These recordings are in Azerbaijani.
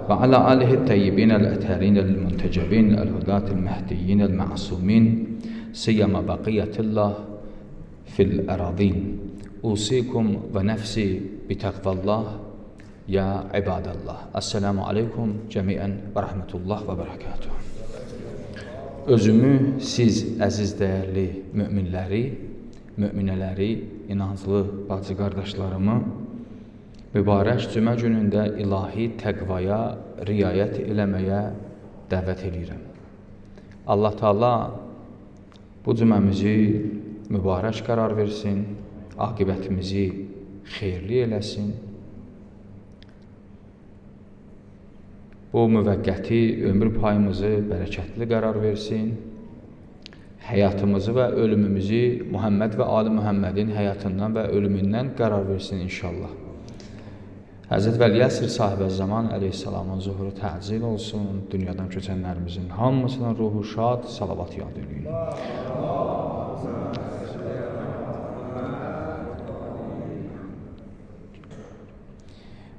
وعلى آله الطيبين الأطهرين المنتجبين الهداة المهديين المعصومين سيما بقية الله في الأراضين أوصيكم ونفسي بتقوى الله يا عباد الله. Esselamu aleyküm cəmiən və rəhmətullah və bərəkatuhu. Özümü, siz əziz dəyərli müminələri, inanclı bacı qardaşlarımı mübarək cümə günündə ilahi təqvaya riayət eləməyə dəvət edirəm. Allah Teala bu cüməmizi mübarək qərar versin, aqibətimizi xeyirli eləsin. Bu müvəqqəti ömür payımızı bərəkətli qərar versin. Həyatımızı və ölümümüzü Muhammed və Ali Muhammedin həyatından və ölümündən qərar versin inşallah. Həzrət Vəli-əsr sahibə zaman əleyhissalamın zuhuru təcil olsun. Dünyadan köçənlərimizin hamısının ruhu şad, salavat yad edin.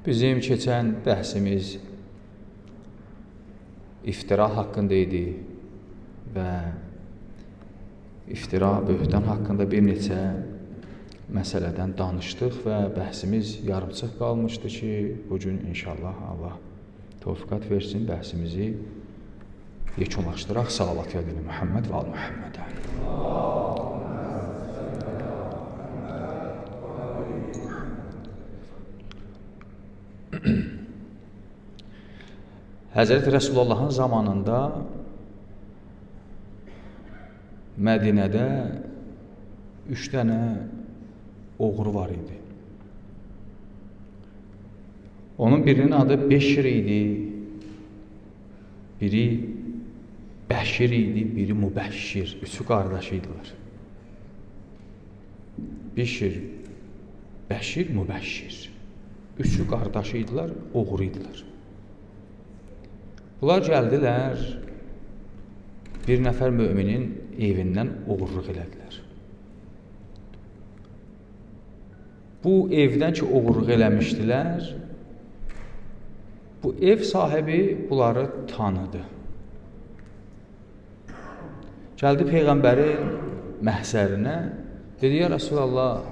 Bizim keçən bəhsimiz iftira haqqında idi və iftira, böhtan haqqında bir neçə məsələdən danışdıq və bəhsimiz yarımçıq qalmışdı ki, bugün inşallah Allah tövfiqat versin, bəhsimizi yekunlaşdıraq. Salavat yadını Muhammed və al-Muhammedə. Həzrət Rəsulullahın zamanında Mədinədə 3 dənə oğru var idi. Onun birinin adı Beşir idi, biri Bəşir idi, biri Mübəşşir. Üçü qardaşı idilər. Beşir, Bəşir, Mübəşşir. Üçü qardaşı idilər, oğru idilər. Bunlar gəldilər, bir nəfər müminin evindən oğurluq elədilər. Bu evdən ki, oğurluq eləmişdilər, bu ev sahibi bunları tanıdı. Gəldi Peyğəmbərin məhzərinə, dedi, ya Rasulallah,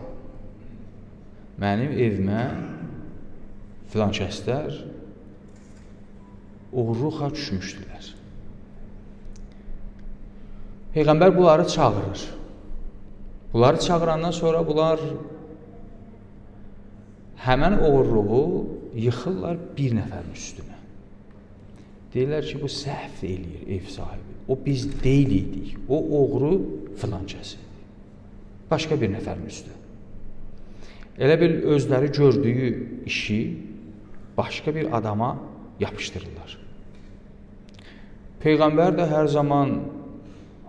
mənim evimə filan kəslər oğurluğa düşmüşdülər. Peyğəmbər bunları çağırır. Bunları çağırandan sonra bunlar həmən oğurluğu yıxırlar bir nəfərin üstünə. Deyirlər ki, bu səhv eləyir ev sahibi. O biz deyilik, o oğru filan kəsidir. Başqa bir nəfərin üstünə. Elə bil özləri gördüyü işi başqa bir adama yapışdırırlar. Peyğəmbər də hər zaman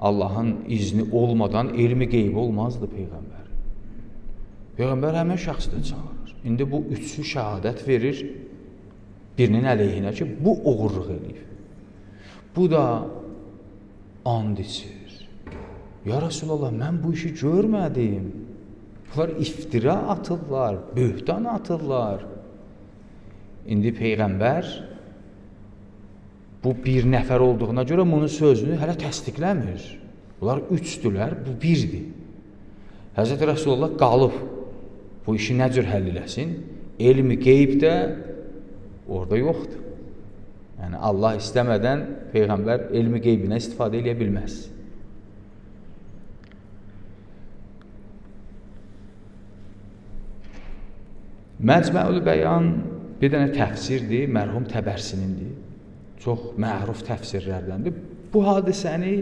Allahın izni olmadan elmi qeybi olmazdı Peyğəmbər. Peyğəmbər həmən şəxsi də çağırır. İndi bu üçü şəhadət verir birinin əleyhinə ki, bu oğurluq eləyir. Bu da and içir. Ya Rasulallah, mən bu işi görmədim. Bunlar iftira atırlar, böhtan atırlar. İndi Peyğəmbər bu bir nəfər olduğuna görə bunun sözünü hələ təsdiqləmir. Bunlar üçdülər, bu birdir. Həzrət Rəsulullah qalıb bu işi nə cür həll eləsin? Elmi qeyb də orada yoxdur. Yəni Allah istəmədən Peyğəmbər elmi qeybinə istifadə edə bilməz. Məcmuəül Bəyan bir dənə təfsirdir, mərhum Təbərsinindir. Çox məruf təfsirlərdəndir. Bu hadisəni,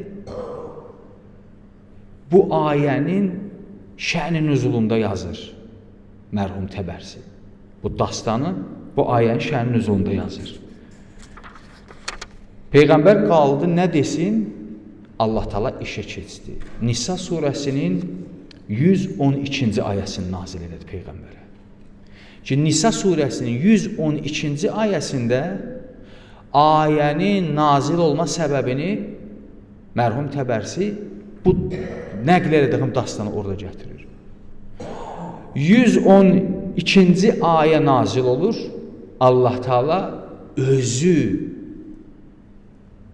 bu ayənin şə'n-i nüzulunda yazır mərhum Təbərsi. Bu dastanı bu ayənin şə'n-i nüzulunda yazır. Peyğəmbər qaldı nə desin? Allah Teala işə keçdi. Nisa surəsinin 112-ci ayəsini nazil elədi Peyğəmbərə. Ki, Nisa surəsinin 112-ci ayəsində ayənin nazil olma səbəbini mərhum Təbərsi bu nəql edədiyim dastanı orada gətirir. 112-ci ayə nazil olur. Allah Teala özü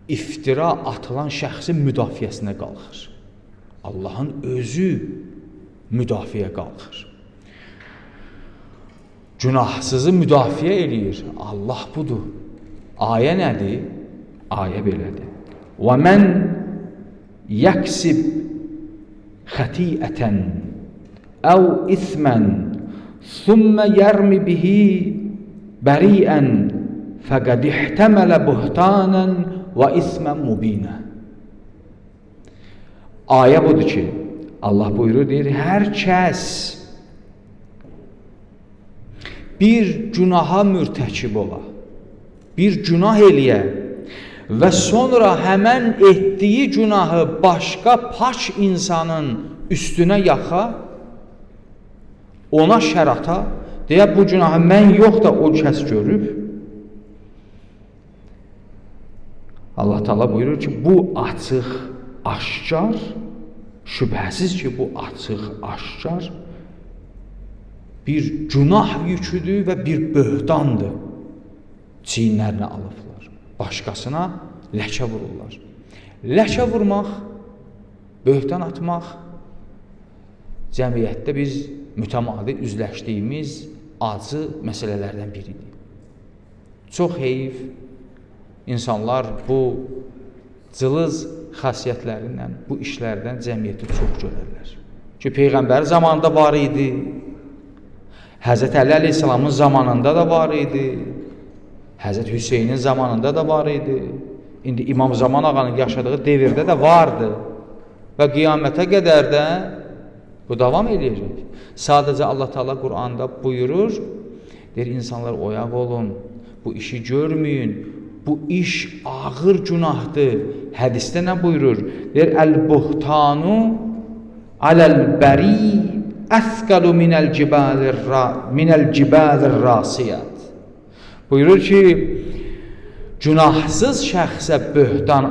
iftira atılan şəxsin müdafiəsinə qalxır. Allahın özü müdafiəyə qalxır. Günahsızı müdafiə eləyir. Allah budur. Ayə nədir? Ayə belədir. وَمَنْ يَكْسِبْ خَطِيئَةً أَوْ إِثْمًا ثُمَّ يَرْمِ بِهِ بَرِيئًا فَقَدِ احْتَمَلَ بُهْتَانًا وَإِثْمًا مُبِينًا. Ayə budur ki, Allah buyurur, deyir, hər kəs bir günaha mürtəkib ola, bir günah eləyə və sonra həmən etdiyi günahı başqa paç insanın üstünə yaxa, ona şərata, deyə bu günahı mən yox da o kəs görüb. Allah Teala buyurur ki, bu açıq, aşkar, şübhəsiz ki, bu açıq, aşkar bir günah yüküdür və bir böhtandır. Çiyinlərinə alıblar. Başqasına ləkə vururlar. Ləkə vurmaq, böhtan atmaq cəmiyyətdə biz mütəmadi üzləşdiyimiz acı məsələlərdən biridir. Çox heyif, insanlar bu cılız xasiyyətlərindən, bu işlərdən cəmiyyəti çox görərlər. Ki, Peyğəmbər zamanında var idi, Həzrət Əli Əleyhisselamın zamanında da var idi, Həzrət Hüseynin zamanında da var idi, indi İmam Zaman ağanın yaşadığı devirdə də vardı və qiyamətə qədər də bu davam edəcək. Sadəcə Allah Teala Quranda buyurur, deyir, insanlar oyaq olun, bu işi görməyin, bu iş ağır günahdır. Hədisdə nə buyurur? Deyir, əl-buhtanu aləl-bəri əthqalu minəl-cibalir-rasiyyət. Buyurur ki, günahsız şəxsə böhtan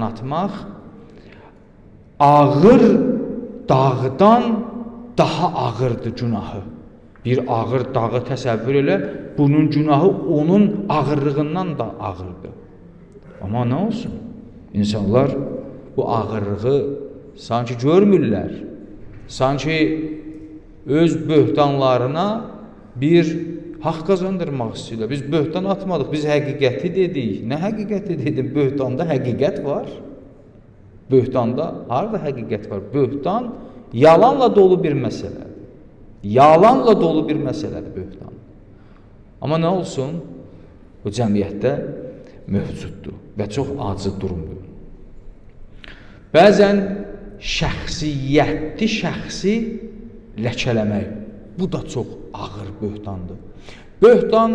atmaq, ağır dağdan daha ağırdır günahı. Bir ağır dağı təsəvvür elə, bunun günahı onun ağırlığından da ağırdır. Amma nə olsun? İnsanlar bu ağırlığı sanki görmürlər. Sanki öz böhtanlarına bir haqq qazandırmaq istəyirlər. Biz böhtan atmadıq, biz həqiqəti dedik. Nə həqiqəti dedim? Böhtanda həqiqət var. Böhtanda harada həqiqət var? Böhtan yalanla dolu bir məsələdir. Yalanla dolu bir məsələdir böhtan. Amma nə olsun? Bu cəmiyyətdə mövcuddur və çox acı durumdur. Bəzən şəxsiyyətli şəxsi ləkələmək, bu da çox ağır böhtandır. Böhtan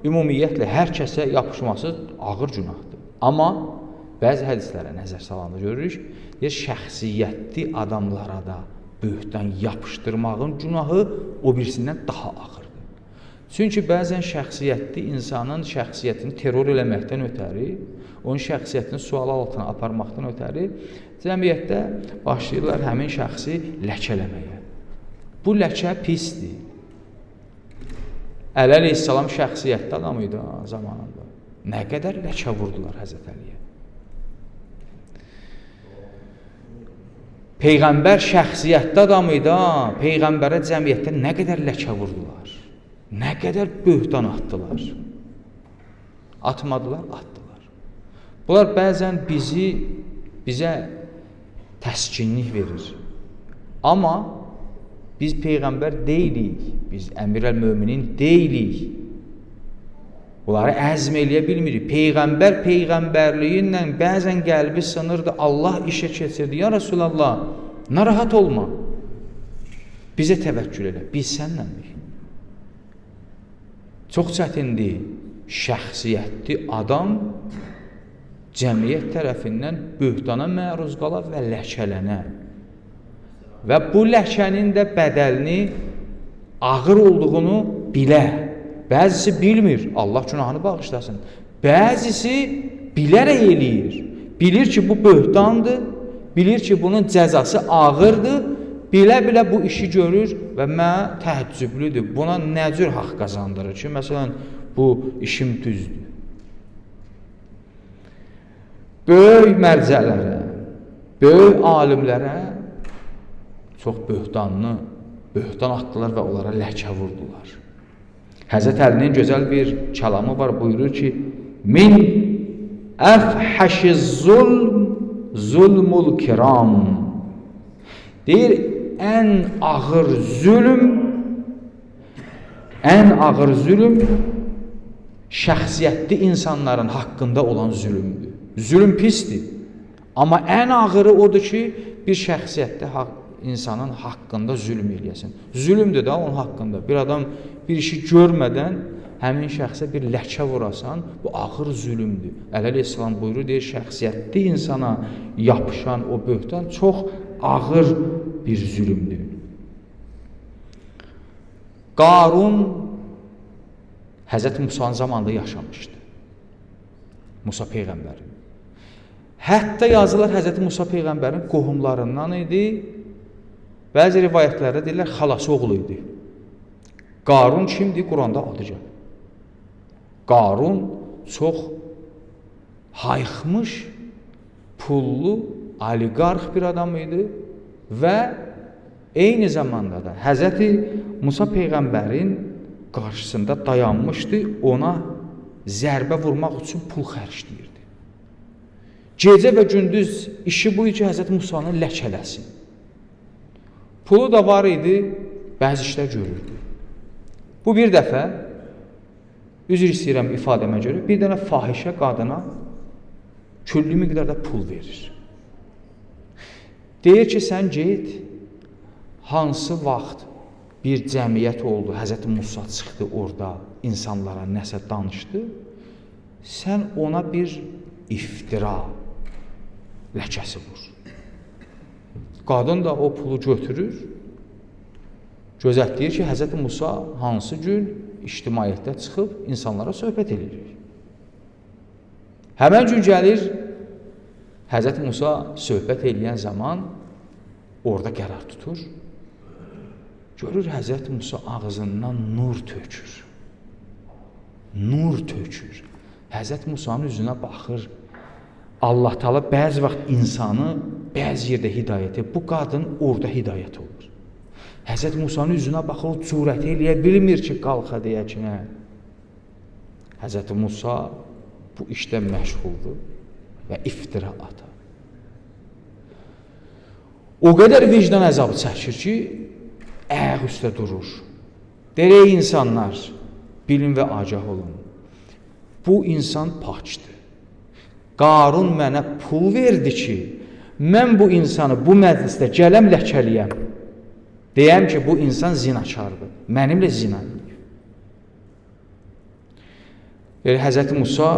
ümumiyyətlə hər kəsə yapışması ağır günahdır. Amma bəzi hədislərə nəzər salanda görürük, şəxsiyyətli adamlara da böhtan yapışdırmağın günahı o birisindən daha ağırdır. Çünki bəzən şəxsiyyətli insanın şəxsiyyətini terror eləməkdən ötəri, onun şəxsiyyətini sual altına aparmaqdan ötəri cəmiyyətdə başlayırlar həmin şəxsi ləkələməyə. Bu ləkə pisdir. Əli Əleyhisselam şəxsiyyətli adam idi zamanında. Nə qədər ləkə vurdular Həzrət Əliyə. Peyğəmbər şəxsiyyətli adam idi, Peyğəmbərə cəmiyyətdə nə qədər ləkə vurdular, nə qədər böhtan atdılar. Atmadılar, atdılar. Bunlar bəzən bizə təskinlik verir. Amma biz Peyğəmbər deyilik, biz Əmirəl-Möminin deyilik. Bunları əzm eləyə bilmirik. Peyğəmbər Peyğəmbərliyinlə bəzən qəlbi sınırdı, Allah işə keçirdi. Ya Rasulallah, narahat olma, bizə təvəkkül elə, biz sənləndik. Çox çətindir, şəxsiyyətli adam cəmiyyət tərəfindən böhtana məruz qala və ləkələnə. Və bu ləkənin də bədəlini ağır olduğunu bilə. Bəzisi bilmir, Allah günahını bağışlasın. Bəzisi bilərək eləyir. Bilir ki, bu böhtandır, bilir ki, bunun cəzası ağırdır bilə-bilə bu işi görür və mənə təəccüblüdür. Buna nə cür haqq qazandırır ki, məsələn, bu işim düzdür. Böyük mərcələrə, böyük alimlərə çox böhtan atdılar və onlara ləkə vurdular. Həzrət Əlinin gözəl bir kəlamı var, buyurur ki, min əfhəşiz zulmul kiram. Deyir, ən ağır zülm şəxsiyyətli insanların haqqında olan zülmdür. Zülm pisdir. Amma ən ağırı odur ki, bir şəxsiyyətli insanın haqqında zülm eləyəsin. Zülmdür da onun haqqında. Bir adam bir işi görmədən həmin şəxsə bir ləkə vurasan, bu ağır zülmdür. Əleyhissalam buyurur, deyir, şəxsiyyətli insana yapışan o böhtan çox ağır bir zülmdür. Qarun Həzrət Musa'nın zamanında yaşamışdı. Musa Peyğəmbərin. Hətta yazılar Həzrət Musa Peyğəmbərin qohumlarından idi. Bəzi rivayətlərdə deyirlər, xalası oğlu idi. Qarun kimdir? Quranda adı gəlir. Qarun çox hayxmış, pullu, oliqarx bir adam idi və eyni zamanda da Həzrəti Musa Peyğəmbərin qarşısında dayanmışdı, ona zərbə vurmaq üçün pul xərcləyirdi. Gecə və gündüz işi bu ki, Həzrət Musanı ləkələsin. Pulu da var idi, bəzi işlər görürdü. Bu bir dəfə, üzr istəyirəm ifadəmə görə, bir dənə fahişə qadına küllü miqdarda pul verir. Deyir ki, sən get, hansı vaxt bir cəmiyyət oldu, Həzrət Musa çıxdı orada, insanlara nəsə danışdı, sən ona bir iftira ləkəsi vur. Qadın da o pulu götürür, gözətləyir ki, Həzrət Musa hansı gün ictimaiyyətdə çıxıb insanlara söhbət edir. Həmən gün gəlir, Həzrət Musa söhbət eləyən zaman orada qərar tutur. Görür, Həzrət Musa ağzından nur tökür. Nur tökür. Həzrət Musanın üzünə baxır. Allah Taala bəzi vaxt insanı bəzi yerdə hidayət edir. Bu qadın orada hidayət olur. Həzrət Musanın üzünə baxır, o cürət eləyə bilmir ki, qalxa deyə ki, nə? Həzrət Musa bu işdə məşğuldur və iftira atar. O qədər vicdan əzabı çəkir ki, ayaq üstə durur. Deyir, insanlar, bilin və agah olun. Bu insan pakdır. Qarun mənə pul verdi ki, mən bu insanı bu məclisdə gələm ləkəliyəm. Deyəm ki, bu insan zinakardır. Mənimlə zina edir. Həzrət Musa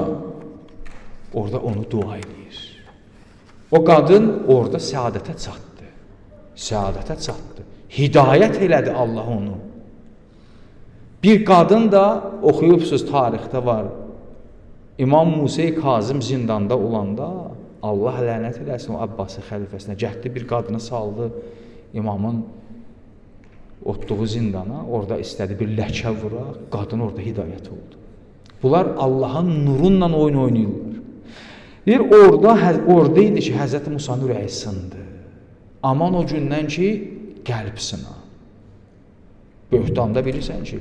orada onu dua edir. O qadın orada səadətə çatdı. Səadətə çatdı. Hidayət elədi Allah onu. Bir qadın da oxuyubsuz tarixdə var. İmam Musa Kazım zindanda olanda Allah lənət eləsin o Abbasi xəlifəsinə gətirdi bir qadını saldı imamın otduğu zindana, orada istədi bir ləkə vuraq, qadın orada hidayət oldu. Bunlar Allahın nurunla oyun oynayırlar. Deyir, orada idi ki, Həzrət Musanın ürəyi sındı. Aman o gündən ki, qəlb sına. Böhtanda bilirsən ki,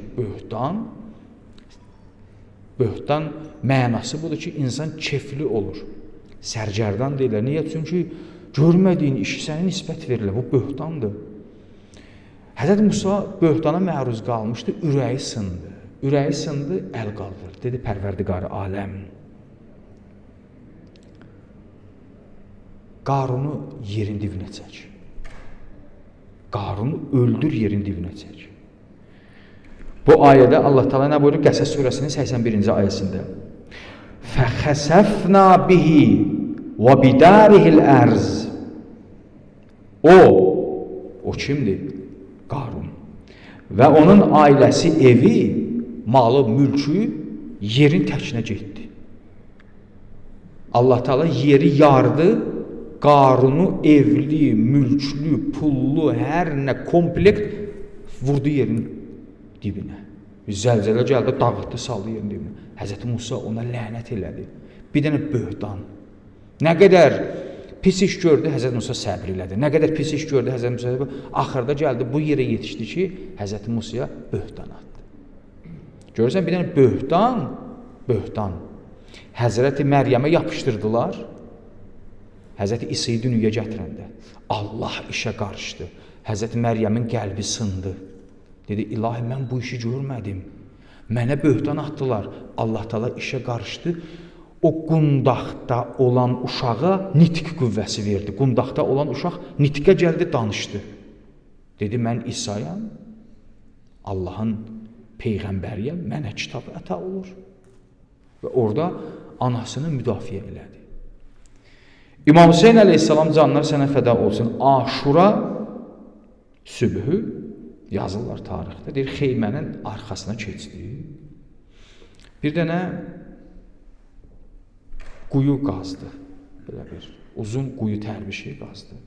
böhtan mənası budur ki, insan kefli olur. Sərgərdan deyirlər. Niyə? Çünki görmədiyin işi sənə nisbət verilir. Bu böhtandır. Həzrət Musa böhtana məruz qalmışdı, ürəyi sındı. Ürəyi sındı, əl qaldırdı. Dedi, Pərverdigarı aləm. Qarunu yerin dibinə çək. Qarunu öldür, yerin dibinə çək. Bu ayədə Allah Taala nə buyurur? Qəsəs surəsinin 81-ci ayəsində. Fəxəsəfna bihi və bidarihil ərz. O kimdir? Qarun. Və onun ailəsi, evi, malı, mülkü yerin təkinə getdi. Allah Taala yeri yardı, qarunu, evli, mülklü, pullu, hər nə komplekt vurdu yerin dibinə. Zəlzələ gəldi, dağıtdı, saldı yerin dibinə. Həzrəti Musa ona lənət elədi. Bir dənə böhtan. Nə qədər pis iş gördü, Həzrət Musa səbr elədi. Nə qədər pis iş gördü, Həzrət Musa səbr elədi. Axırda gəldi, bu yerə yetişdi ki, Həzrət Musaya böhtan atdı. Görürsən, bir dənə böhtan. Həzrəti Məryəmə yapışdırdılar. Həzrəti İsa'yı dünyaya gətirəndə Allah işə qarışdı. Həzrəti Məryəmin qəlbi sındı. Dedi, ilahi, mən bu işi görmədim. Mənə böhtan atdılar. Allah Taala işə qarışdı. O qundaqda olan uşağa nitq qüvvəsi verdi. Qundaqda olan uşaq nitqə gəldi, danışdı. Dedi, mən İsa'yam, Allahın peyğəmbəriyəm, mənə kitab əta olur. Və orada anasını müdafiə elədi. İmam Hüseyn əleyhissalam canlar sənə fəda olsun. Aşura sübhü yazırlar tarixdə. Deyir, xeymənin arxasına keçdi. Bir dənə quyu qazdı. Belə bir uzun quyu tər bir şey qazdı.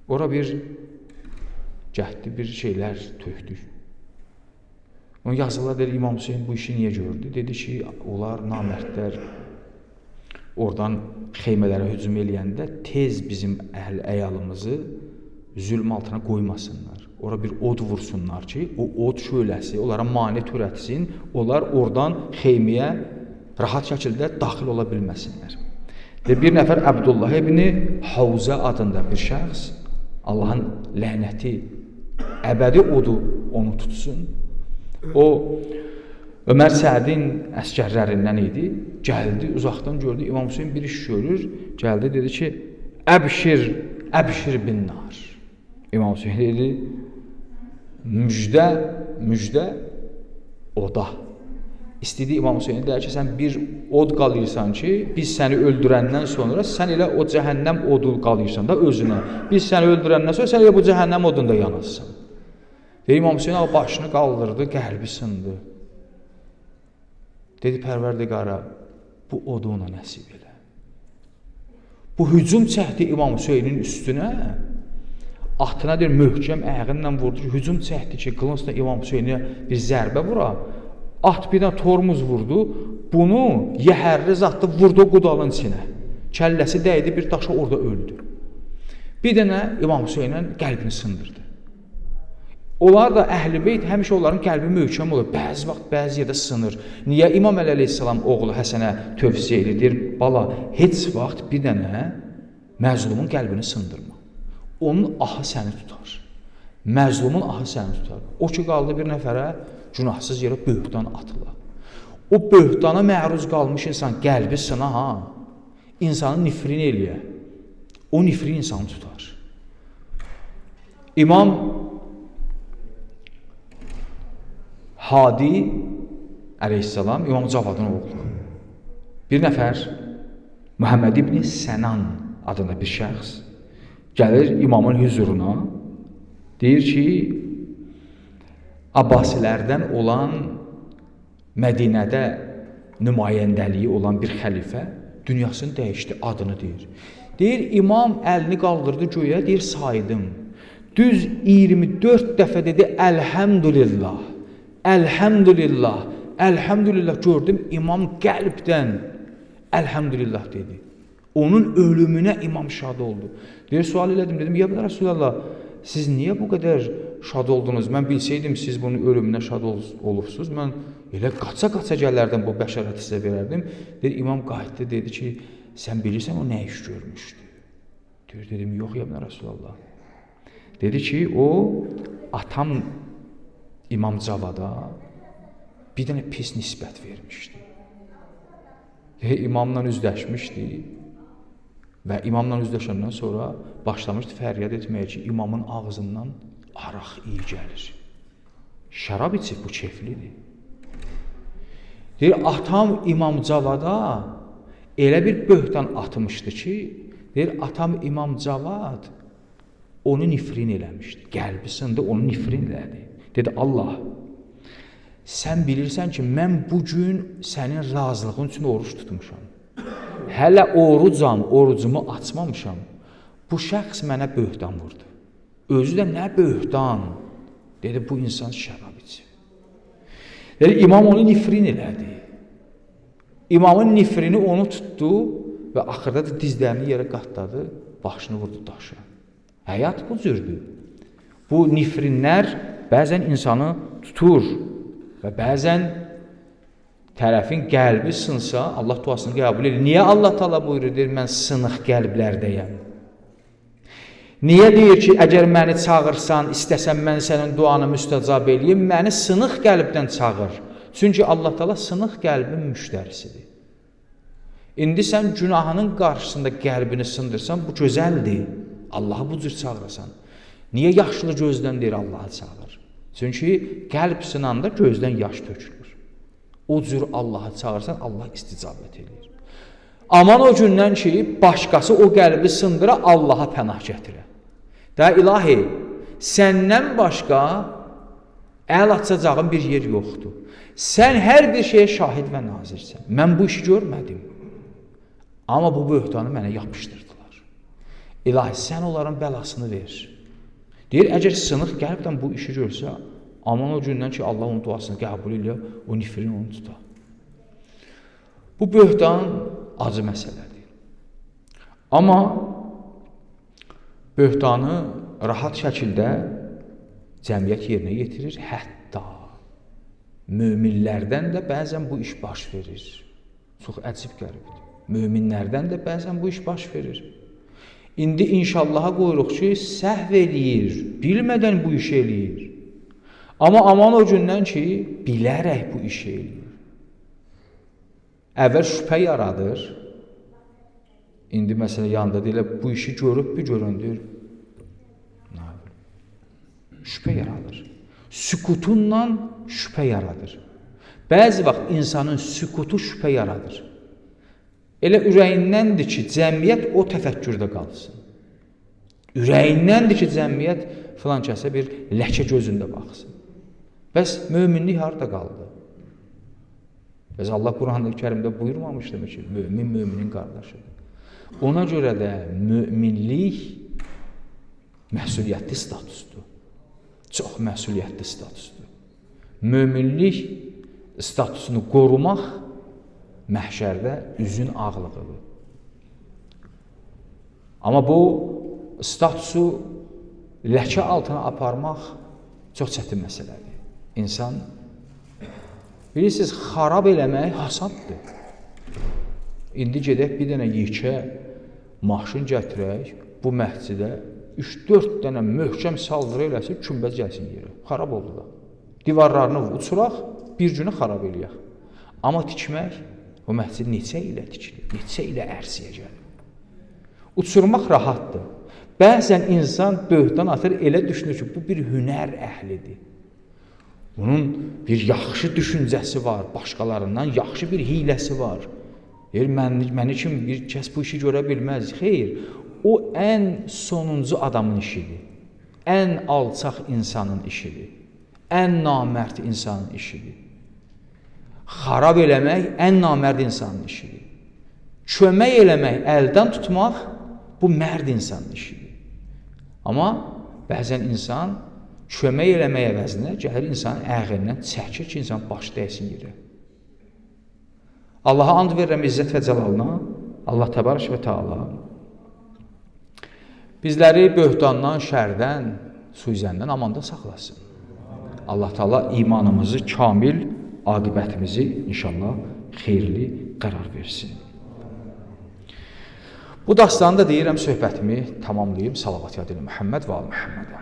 Ora bir cəhdi bir şeylər tökdü. Onu yazırlar, deyir, İmam Hüseyn bu işi niyə gördü? Dedi ki, onlar namərdlər oradan xeymələrə hücum eləyəndə tez bizim əhl-əyalımızı zülm altına qoymasınlar. Ora bir od vursunlar ki, o od şöləsi onlara mane törətsin, onlar oradan xeyməyə rahat şəkildə daxil ola bilməsinlər. Və bir nəfər Əbdullah ibn Havzə adında bir şəxs, Allahın lənəti, əbədi odu onu tutsun. O Ömər Sədin əskərlərindən idi. Gəldi, uzaqdan gördü, İmam Hüseyn bir iş görür. Gəldi, dedi ki, əbşir bin nar. İmam Hüseyn dedi, müjdə oda. İstədi İmam Hüseyn deyir ki, sən bir od qalıyırsan ki, biz səni öldürəndən sonra sən elə o cəhənnəm odu qalıyırsan da özünə. Biz səni öldürəndən sonra sən elə bu cəhənnəm odunda yanasın. Deyir, İmam Hüseyn başını qaldırdı, qəlbi sındı. Dedi, Pərverdigara, bu odu ona nəsib elə. Bu hücum çəkdi İmam Hüseynin üstünə, atına deyir, möhkəm əyğinlə vurdu ki, hücum çəkdi ki, qılıncla İmam Hüseynə bir zərbə vura. At bir dənə tormuz vurdu, bunu yəhərli zatlı vurdu qudalın içinə. Kəlləsi dəydi, bir daşa orada öldü. Bir dənə İmam Hüseynin qəlbini sındırdı. Onlar da Əhl-i Beyt həmişə onların qəlbi möhkəm olur. Bəzi vaxt, bəzi yerdə sınır. Niyə İmam Əli əleyhissalam oğlu Həsənə tövsiyə edir? Bala, heç vaxt bir dənə məzlumun qəlbini sındırma. Onun ahı səni tutar. Məzlumun ahı səni tutar. O ki, qaldı bir nəfərə günahsız yerə böhtan atıla. O böhtana məruz qalmış insan qəlbi sına, ha? İnsanı nifrin eləyə. O nifri insanı tutar. İmam Hadi əleyhissalam, İmam Cavadın oğlu. Bir nəfər Muhammed ibn Sənan adında bir şəxs gəlir imamın hüzuruna, deyir ki, Abbasilərdən olan Mədinədə nümayəndəliyi olan bir xəlifə dünyasını dəyişdi, adını deyir. Deyir, imam əlini qaldırdı göyə, deyir, saydım. Düz 24 dəfə dedi, əlhəmdülillah, əlhəmdülillah, əlhəmdülillah. Gördüm, imam qəlbdən əlhəmdülillah dedi. Onun ölümünə imam şad oldu. Deyir, sual elədim, dedim, ya Rasulallah, siz niyə bu qədər şad oldunuz? Mən bilsəydim, siz bunun ölümünə şad olursunuz. Mən elə qaça-qaça gələrdim, bu bəşərəti sizə verərdim. Deyir, imam qayıtdı, dedi ki, sən bilirsən, o nə iş görmüşdü? Deyir, dedim, yox ya Rasulallah. Dedi ki, o atam İmam Cavada bir dənə pis nisbət vermişdi. İmamla üzləşmişdi və imamla üzləşəndən sonra başlamışdı fəryad etməyə ki, imamın ağzından araq iyi gəlir. Şərab içib, bu keyflidir. Deyir, atam İmam Cavada elə bir böhtan atmışdı ki, deyir, atam İmam Cavad onu nifrin eləmişdi. Qəlbi sındı, onu nifrin elədi. Dedi, Allah, sən bilirsən ki, mən bugün sənin razılığın üçün oruç tutmuşam. Hələ orucam, orucumu açmamışam. bu şəxs mənə böhtan vurdu. Özü də nə böhtan? Dedi, bu insan şərab içir. Dedi, imam onu nifrin elədi. İmamın nifrini onu tutdu və axırda da dizlərini yerə qatladı, başını vurdu daşa. Həyat bu cürdür. Bu nifrinlər bəzən insanı tutur və bəzən tərəfin qəlbi sınsa, Allah duasını qəbul edir. Niyə Allah Taala buyurur, deyir, mən sınıq qəlblərdəyəm. Niyə deyir ki, əgər məni çağırsan, istəsən mən sənin duanı müstəcab eləyim, məni sınıq qəlbdən çağır. Çünki Allah Taala sınıq qəlbin müştərisidir. İndi sən günahının qarşısında qəlbini sındırsan, bu gözəldir. Allahı bu cür çağırasan. Niyə yaşlı gözdən deyir Allahı çağır? Çünki qəlb sınanda gözdən yaş tökülür. O cür Allahı çağırsan, Allah isticabət edir. Aman o gündən ki, başqası o qəlbi sındıra, Allaha pənah gətirə. Da ilahi, səndən başqa əl açacağın bir yer yoxdur. Sən hər bir şeyə şahid və nazirsən. Mən bu işi görmədim. Amma bu böhtanı mənə yapışdırdılar. İlahi, sən onların bəlasını ver. Deyir, əgər sınıq qəlbdən bu işi görsə, aman o gündən ki, Allah onun duasını qəbul edir, o nifrin onu tutar. Bu böhtan acı məsələdir. Amma böhtanı rahat şəkildə cəmiyyət yerinə yetirir, hətta möminlərdən də bəzən bu iş baş verir. Çox əcib qəribdir. Möminlərdən də bəzən bu iş baş verir. İndi inşallaha qoyuruq ki, səhv eləyir, bilmədən bu işi eləyir. Amma aman o gündən ki, bilərək bu işi eləyir. Əvvəl şübhə yaradır. İndi məsələn yanında deyirlər, bu işi görüb bir göründür. Şübhə yaradır. Sükutunla şübhə yaradır. Bəzi vaxt insanın sükutu şübhə yaradır. Elə ürəyindəndir ki, cəmiyyət o təfəkkürdə qalsın. Ürəyindəndir ki, cəmiyyət filan kəsə bir ləkə gözündə baxsın. Bəs möminlik harada qaldı? Bəs Allah Qur'an-ı Kərimdə buyurmamışdır ki, mömin möminin qardaşıdır. Ona görə də möminlik məsuliyyətli statusdur. Çox məsuliyyətli statusdur. Möminlik statusunu qorumaq məhşərdə üzün ağlığıdır. Amma bu statusu ləkə altına aparmaq çox çətin məsələdir. İnsan, bilirsiniz, xarab eləmək hasaddır. İndi gedək bir dənə yekə maşın gətirək, bu məhcidə 3-4 dənə möhkəm saldırı eləsin, kümbət gəlsin yerə. Xarab oldu da. Divarlarını uçuraq, bir günü xarab eləyək. Amma tikmək, o məhcid neçə ilə tikilir, neçə ilə ərsiyə gəlir. Uçurmaq rahatdır. Bəzən insan böhtan atır, elə düşünür ki, bu bir hünər əhlidir. Bunun bir yaxşı düşüncəsi var, başqalarından yaxşı bir hiləsi var. Məni kimi bir kəs bu işi görə bilməz. Xeyr, o ən sonuncu adamın işidir. Ən alçaq insanın işidir. Ən namərd insanın işidir. Xarab eləmək ən namərd insanın işidir. Kömək eləmək, əldən tutmaq bu mərd insanın işidir. Amma bəzən insan kömək eləmək əvəzinə gəlir insanın əğrindən çəkir ki, insan baş dəysin yerə. Allaha and verirəm izzət və cəlalına, Allah təbarək və təala bizləri böhtandan, şərdən, suizəndən amanda saxlasın. Allah Taala imanımızı kamil, aqibətimizi inşallah xeyirli qərar versin. Bu dastanı da deyirəm, söhbətimi tamamlayım. Salavat yad ilə Muhammed və al Muhammedə.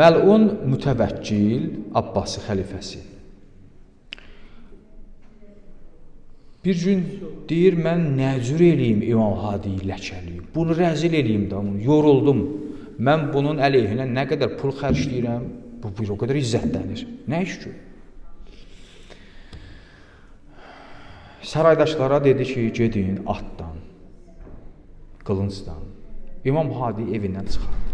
Məlun mütəvəkkil Abbasi xəlifəsi. Bir gün deyir, mən nə cür eləyim İmam Hadiyi ləkəliyim, bunu rəzil eləyim də, yoruldum. Mən bunun əleyhinə nə qədər pul xərcləyirəm, bu bir o qədər izzətlənir. Nə iş ki? Saraydaşlara dedi ki, gedin atdan, qılıncdan. İmam Hadi evindən çıxardı.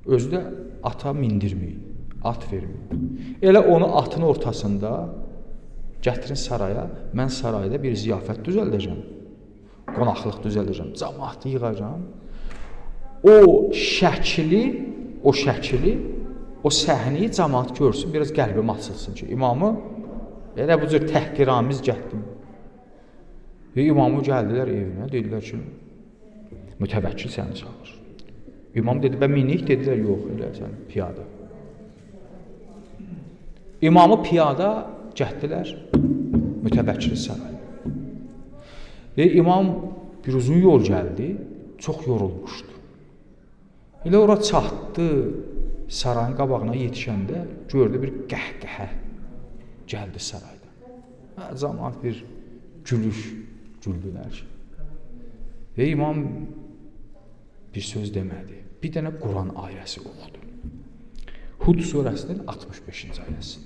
Özü də ata mindirməyin, at verməyin. Elə onu atın ortasında Gətirin saraya, mən sarayda bir ziyafət düzəldəcəm. Qonaqlıq düzəldəcəm, cəmaatı yığacam. O şəkli, o səhnəyi cəmaat görsün, biraz qəlbim açılsın ki, imamı elə bu cür təhqiramiz getdim. Və imamı gəldilər evinə, dedilər ki, mütəvəkkil səni çağır. İmam dedi, bə minik, dedilər, yox, elə sən piyada. İmamı piyada getdilər, mütəvəkkil sarayı. İmam bir uzun yol gəldi, çox yorulmuşdu. Elə ora çatdı, sarayın qabağına yetişəndə gördü bir qəhqəhə gəldi sarayda. Cəmaat bir gülüş güldülər. Və imam bir söz demədi. Bir dənə Quran ayəsi oxudu. Hud surəsinin 65-ci ayəsi.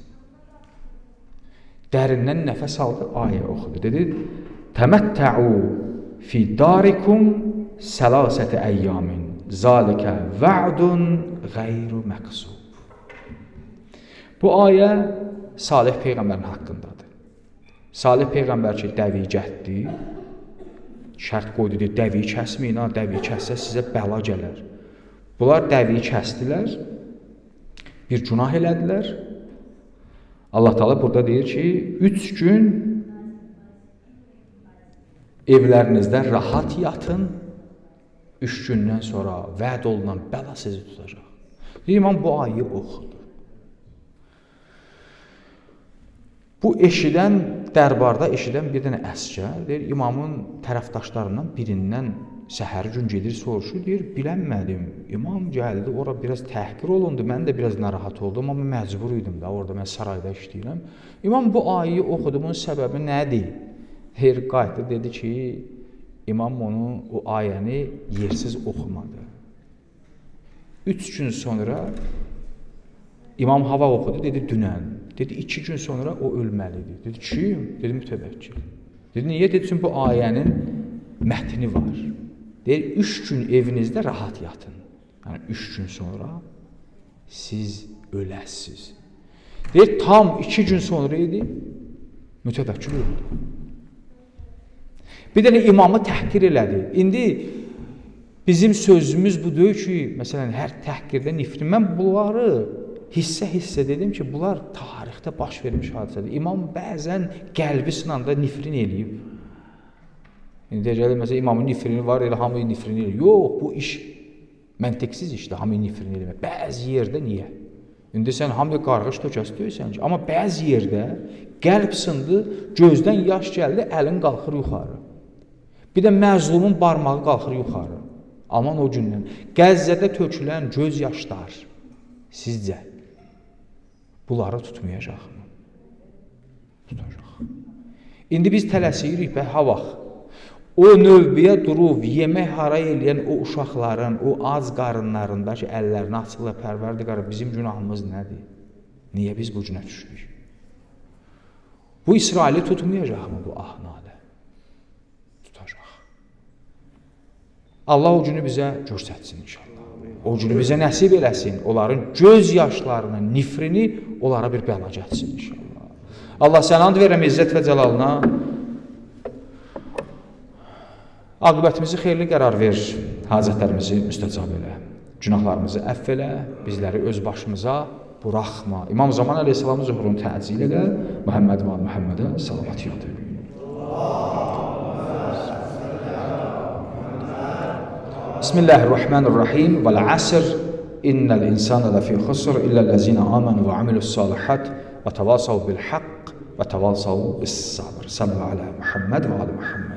Dərindən nəfəs aldı, ayə oxudu. Dedi, təməttəu fi darikum səlasətə əyyamin, zalikə va'dun qeyru məqsub. Bu ayə Salih Peyğəmbərin haqqındadır. Salih Peyğəmbər ki, dəvi gətdi, şərt qoydu, dedi, dəvi kəsməyin, dəvi kəssə sizə bəla gələr. Bunlar dəvi kəsdilər, bir günah elədilər. Allah Teala burada deyir ki, 3 gün evlərinizdə rahat yatın, 3 gündən sonra vəd olunan bəla sizi tutacaq. İmam bu ayı oxudu. Bu eşidən, dərbarda eşidən bir dənə əsgər, deyir, imamın tərəfdaşlarından birindən səhəri gün gedir, soruşur, deyir, bilənmədim, imam gəldi, ora biraz təhqir olundu, mən də biraz narahat oldum, amma məcbur idim da, orada mən sarayda işləyirəm. İmam bu ayı oxudu, bunun səbəbi nədir? Deyir, qayıtdı, dedi ki, imam onu, o ayəni yersiz oxumadı. 3 gün sonra imam hava oxudu, dedi, dünən. Dedi, 2 gün sonra o ölməlidir. Dedi, kim? Dedi, mütəvəkkil. Dedi, niyə? Dedi, çünki bu ayənin mətni var. Deyir, 3 gün evinizdə rahat yatın. Yəni, 3 gün sonra siz öləsiz. Deyir, tam 2 gün sonra idi, mütəvəkkil öldü. Bir dənə imamı təhqir elədi. İndi bizim sözümüz bu deyil ki, məsələn, hər təhqirdə nifrin. Mən bunları hissə dedim ki, bunlar tarixdə baş vermiş hadisədir. İmam bəzən qəlbi sınanda nifrin eləyib. İndi deyəcəklər, məsələn, imamın nifrini var, elə hamı nifrini eləyir. Yox, bu iş məntiqsiz işdir, hamı nifrini eləyir. Bəzi yerdə niyə? İndi sən hamı qarğış tökəsi deyirsən ki, amma bəzi yerdə qəlb sındı, gözdən yaş gəldi, əlin qalxır yuxarı. Bir də məzlumun barmağı qalxır yuxarı. Aman o gündən. Qəzzədə tökülən göz yaşlar sizcə bunları tutmayacaqmı? Tutacaq. İndi biz tələsirik və ha vaxt o növbəyə durub yemək hara eləyən o uşaqların, o ac qarınlarındakı əllərini açıqla Pərverdigar, bizim günahımız nədir? Niyə biz bu günə düşdük? Bu İsraili tutmayacaqmı bu ahnalə? Tutacaq. Allah o günü bizə göstərsin inşallah. O günü bizə nəsib eləsin. Onların göz yaşlarını, nifrini onlara bir bəla gəlsin inşallah. Allah sən and verəm izzət və cəlalına. Aqibətimizi xeyirli qərar ver, hacətlərimizi müstəcab elə, günahlarımızı əff elə, bizləri öz başımıza buraxma. İmam Zaman əleyhissalamın zuhurunu təcil elə, Muhammed və Muhammedə salavat yadır. Bismillahirrahmanirrahim. Vəl-əsr, innəl insana ləfī xusr, illəl-ləzinə amanu və amilu's-salihat və təvasav bil-haqq və təvasav bis-sabr. Sallu alə Muhammed və alə Muhammed.